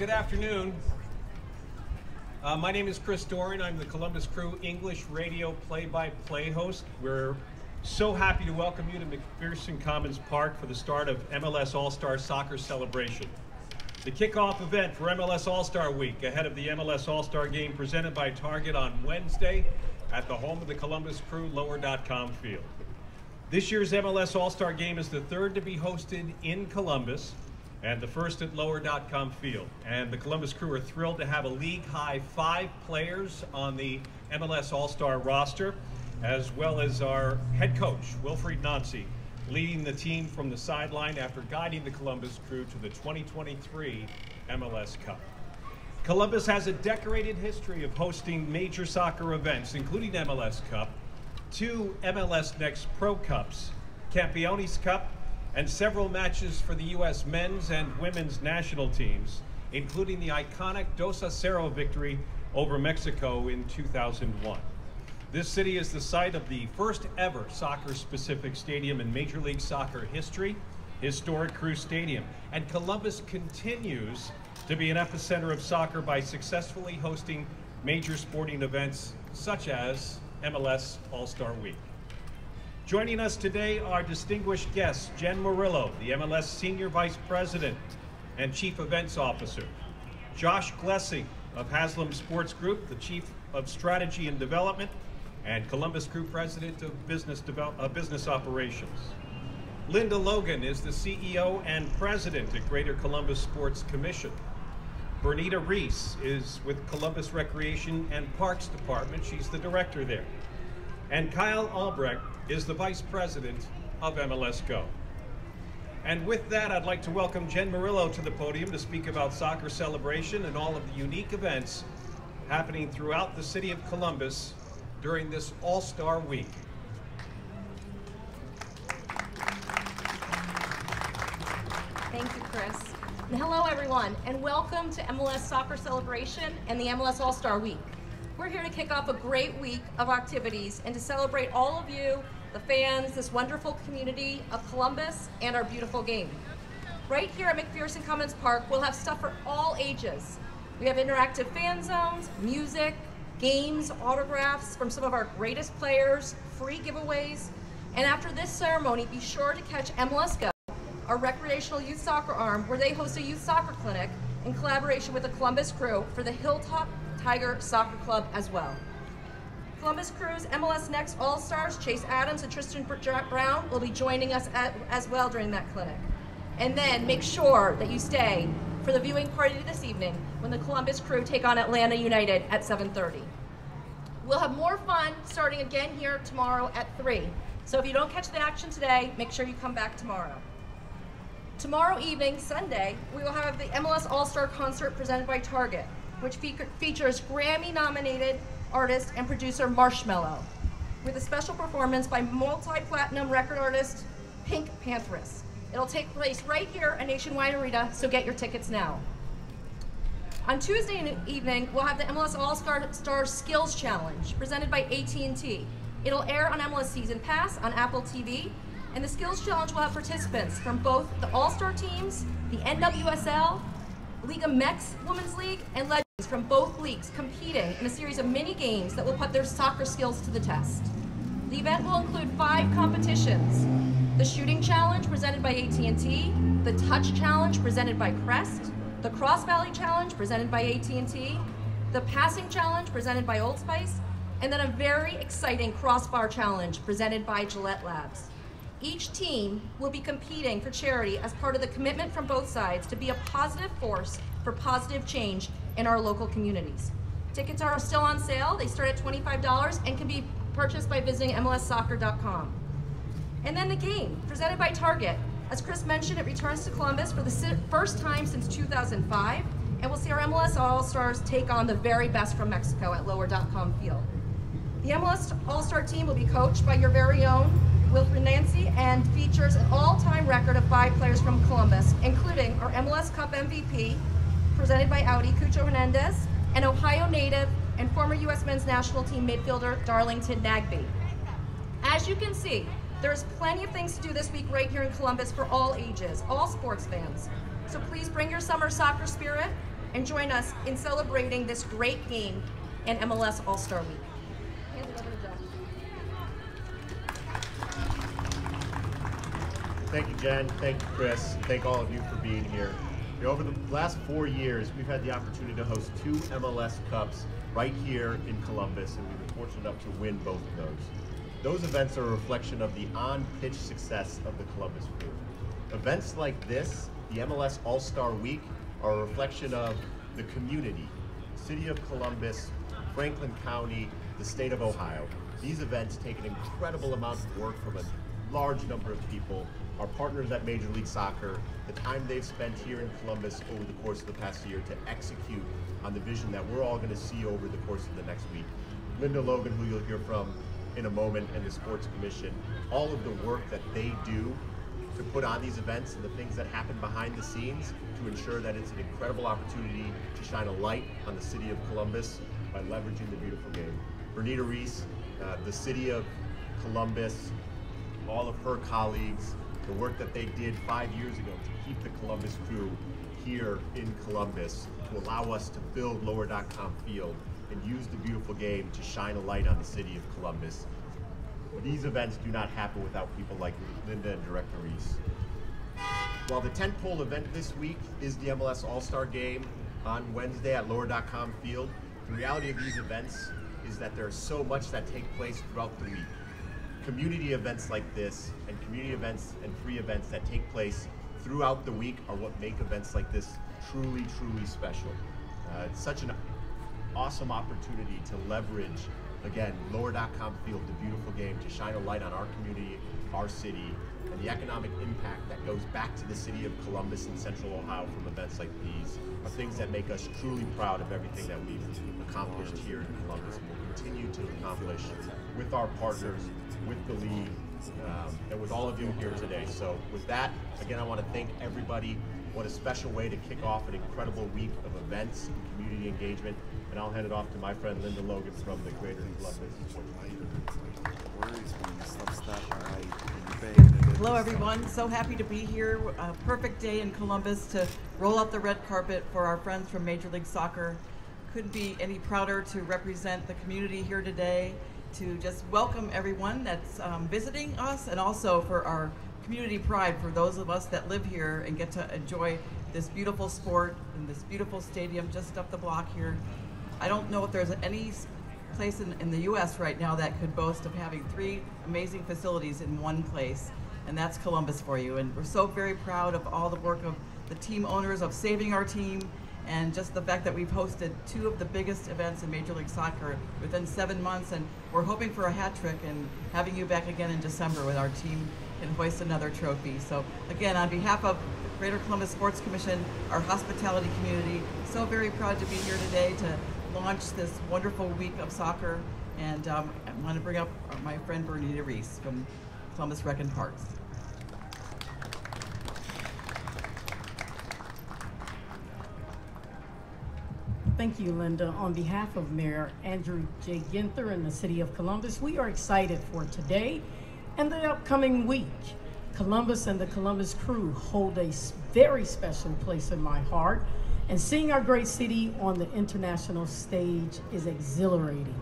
good afternoon. My name is Chris Doran. I'm the Columbus Crew English radio play-by-play host. We're so happy to welcome you to McPherson Park for the start of MLS All-Star Soccer Celebration. The kickoff event for MLS All-Star Week ahead of the MLS All-Star game presented by Target on Wednesday at the home of the Columbus Crew Lower.com field. This year's MLS All-Star game is the third to be hosted in Columbus and the first at Lower.com field. And the Columbus Crew are thrilled to have a league-high 5 players on the MLS All-Star roster, as well as our head coach, Wilfried Nancy, leading the team from the sideline after guiding the Columbus Crew to the 2023 MLS Cup. Columbus has a decorated history of hosting major soccer events, including MLS Cup, 2 MLS Next Pro Cups, Campeones Cup, and several matches for the U.S. men's and women's national teams, including the iconic 2-0 victory over Mexico in 2001. This city is the site of the first ever soccer-specific stadium in Major League Soccer history, historic Crew Stadium. And Columbus continues to be an epicenter of soccer by successfully hosting major sporting events such as MLS All-Star Week. Joining us today are distinguished guests, Jen Maurillo, the MLS Senior Vice President and Chief Events Officer, Josh Glessing of Haslam Sports Group, the Chief of Strategy and Development, and Columbus Crew President of Business Operations. Linda Logan is the CEO and President at Greater Columbus Sports Commission. Bernita Reese is with Columbus Recreation and Parks Department. She's the director there. And Kyle Albrecht is the Vice President of MLS Go. And with that, I'd like to welcome Jen Maurillo to the podium to speak about soccer celebration and all of the unique events happening throughout the city of Columbus during this All-Star Week. Thank you, Chris. And hello, everyone, and welcome to MLS Soccer Celebration and the MLS All-Star Week. We're here to kick off a great week of activities and to celebrate all of you, the fans, this wonderful community of Columbus, and our beautiful game. Right here at McPherson Park, we'll have stuff for all ages. We have interactive fan zones, music, games, autographs from some of our greatest players, free giveaways, and after this ceremony, be sure to catch MLS Go, our recreational youth soccer arm, where they host a youth soccer clinic in collaboration with the Columbus Crew for the Hilltop Tiger Soccer Club as well. Columbus Crew's MLS Next All-Stars, Chase Adams and Tristan Brown, will be joining us as well during that clinic. And then make sure that you stay for the viewing party this evening when the Columbus Crew take on Atlanta United at 7:30. We'll have more fun starting again here tomorrow at 3. So if you don't catch the action today, make sure you come back tomorrow. Tomorrow evening, Sunday, we will have the MLS All-Star Concert presented by Target, which features Grammy-nominated artist and producer Marshmello, with a special performance by multi-platinum record artist Pink Panthers. It'll take place right here at Nationwide Arena, so get your tickets now. On Tuesday evening, we'll have the MLS All-Star Skills Challenge, presented by AT&T. It'll air on MLS Season Pass on Apple TV, and the Skills Challenge will have participants from both the All-Star teams, the NWSL, Liga MX Women's League, and legends from both leagues competing in a series of mini games that will put their soccer skills to the test. The event will include 5 competitions: the Shooting Challenge presented by AT&T, the Touch Challenge presented by Crest, the Cross Valley Challenge presented by AT&T, the Passing Challenge presented by Old Spice, and then a very exciting Crossbar Challenge presented by Gillette Labs. Each team will be competing for charity as part of the commitment from both sides to be a positive force for positive change in our local communities. Tickets are still on sale. They start at $25 and can be purchased by visiting MLSsoccer.com. And then the game, presented by Target. As Chris mentioned, it returns to Columbus for the first time since 2005, and we'll see our MLS All-Stars take on the very best from Mexico at Lower.com field. The MLS All-Star team will be coached by your very own Wilfried Nancy and features an all-time record of 5 players from Columbus, including our MLS Cup MVP, presented by Audi, Cucho Hernandez, and Ohio native and former U.S. men's national team midfielder Darlington Nagbe. As you can see, there's plenty of things to do this week right here in Columbus for all ages, all sports fans. So please bring your summer soccer spirit, and join us in celebrating this great game and MLS All-Star Week. Hand it over to Josh. Thank you, Jen. Thank you, Chris. Thank all of you for being here. Over the last 4 years, we've had the opportunity to host 2 MLS Cups right here in Columbus, and we've been fortunate enough to win both of those. Those events are a reflection of the on-pitch success of the Columbus Crew. Events like this, the MLS All-Star Week, are a reflection of the community, City of Columbus, Franklin County, the state of Ohio. These events take an incredible amount of work from a large number of people, our partners at Major League Soccer, the time they've spent here in Columbus over the course of the past year to execute on the vision that we're all going to see over the course of the next week. Linda Logan, who you'll hear from in a moment, and the Sports Commission, all of the work that they do to put on these events and the things that happen behind the scenes to ensure that it's an incredible opportunity to shine a light on the City of Columbus by leveraging the beautiful game. Bernita, Reese, the City of Columbus, all of her colleagues, the work that they did 5 years ago to keep the Columbus Crew here in Columbus, to allow us to build Lower.com Field and use the beautiful game to shine a light on the City of Columbus. These events do not happen without people like Linda and Director Reese. While the tentpole event this week is the MLS All-Star Game on Wednesday at Lower.com Field, the reality of these events is that there's so much that take place throughout the week. Community events like this, and community events and free events that take place throughout the week are what make events like this truly, truly special. It's such an awesome opportunity to leverage, again, Lower.com Field, the beautiful game, to shine a light on our community, our city, and the economic impact that goes back to the City of Columbus and Central Ohio from events like these are things that make us truly proud of everything that we've accomplished here in Columbus and will continue to accomplish with our partners, with the league, and with all of you here today. So with that, again, I want to thank everybody. What a special way to kick off an incredible week of events and community engagement. And I'll hand it off to my friend Linda Logan from the Greater Columbus. Hello everyone, so happy to be here. A perfect day in Columbus to roll out the red carpet for our friends from Major League Soccer. Couldn't be any prouder to represent the community here today, to just welcome everyone that's visiting us, and also for our community pride for those of us that live here and get to enjoy this beautiful sport in this beautiful stadium just up the block here. I don't know if there's any place in the U.S. right now that could boast of having 3 amazing facilities in one place, and that's Columbus for you. And we're so very proud of all the work of the team owners of saving our team, and just the fact that we've hosted 2 of the biggest events in Major League Soccer within 7 months, and we're hoping for a hat trick and having you back again in December with our team and hoist another trophy. So again, on behalf of the Greater Columbus Sports Commission, our hospitality community, so very proud to be here today to launch this wonderful week of soccer. And I want to bring up my friend Bernita Reese from Columbus Rec and Parks. Thank you, Linda. On behalf of Mayor Andrew J. Ginther and the City of Columbus, we are excited for today and the upcoming week. Columbus and the Columbus Crew hold a very special place in my heart, and seeing our great city on the international stage is exhilarating.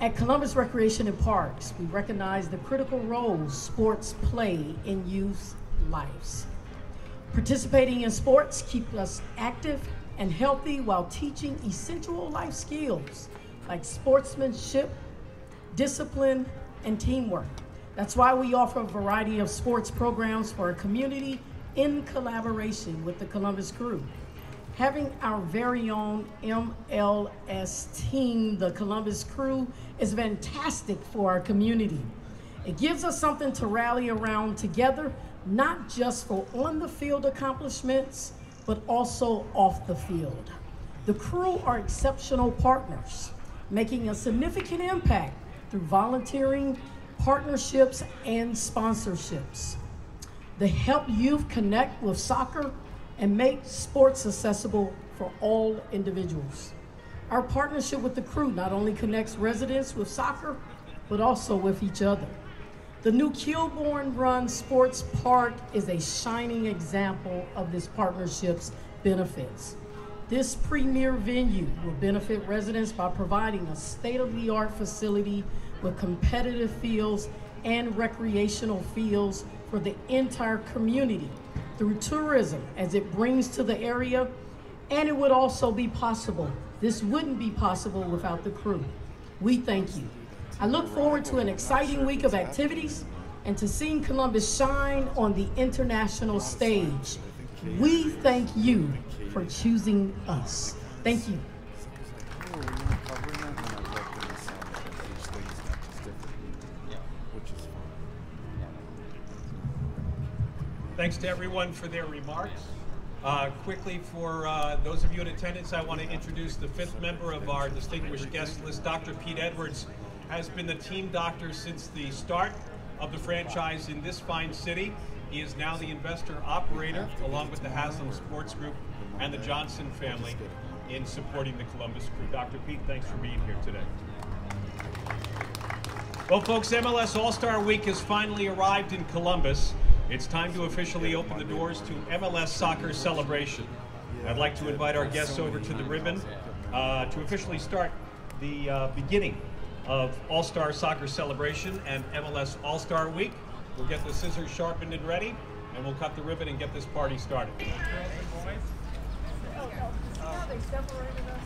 At Columbus Recreation and Parks, we recognize the critical role sports play in youth lives. Participating in sports keeps us active and healthy while teaching essential life skills like sportsmanship, discipline, and teamwork. That's why we offer a variety of sports programs for our community in collaboration with the Columbus Crew. Having our very own MLS team, the Columbus Crew, is fantastic for our community. It gives us something to rally around together, not just for on-the-field accomplishments, but also off the field. The Crew are exceptional partners, making a significant impact through volunteering, partnerships, and sponsorships. They help youth connect with soccer and make sports accessible for all individuals. Our partnership with the Crew not only connects residents with soccer, but also with each other. The new Kilbourne Run Sports Park is a shining example of this partnership's benefits. This premier venue will benefit residents by providing a state-of-the-art facility with competitive fields and recreational fields for the entire community through tourism as it brings to the area. And it would also be possible. This wouldn't be possible without the crew. We thank you. I look forward to an exciting week of activities and to seeing Columbus shine on the international stage. We thank you for choosing us. Thank you. Thanks to everyone for their remarks. Quickly, for those of you in attendance, I want to introduce the fifth member of our distinguished guest list. Dr. Pete Edwards has been the team doctor since the start of the franchise in this fine city. He is now the investor operator, along with the Haslam Sports Group and the Johnson family, in supporting the Columbus Crew. Dr. Pete, thanks for being here today. Well, folks, MLS All-Star Week has finally arrived in Columbus. It's time to officially open the doors to MLS Soccer Celebration. I'd like to invite our guests over to the ribbon to officially start the beginning of All-Star Soccer Celebration and MLS All-Star Week. We'll get the scissors sharpened and ready, and we'll cut the ribbon and get this party started. They separated us.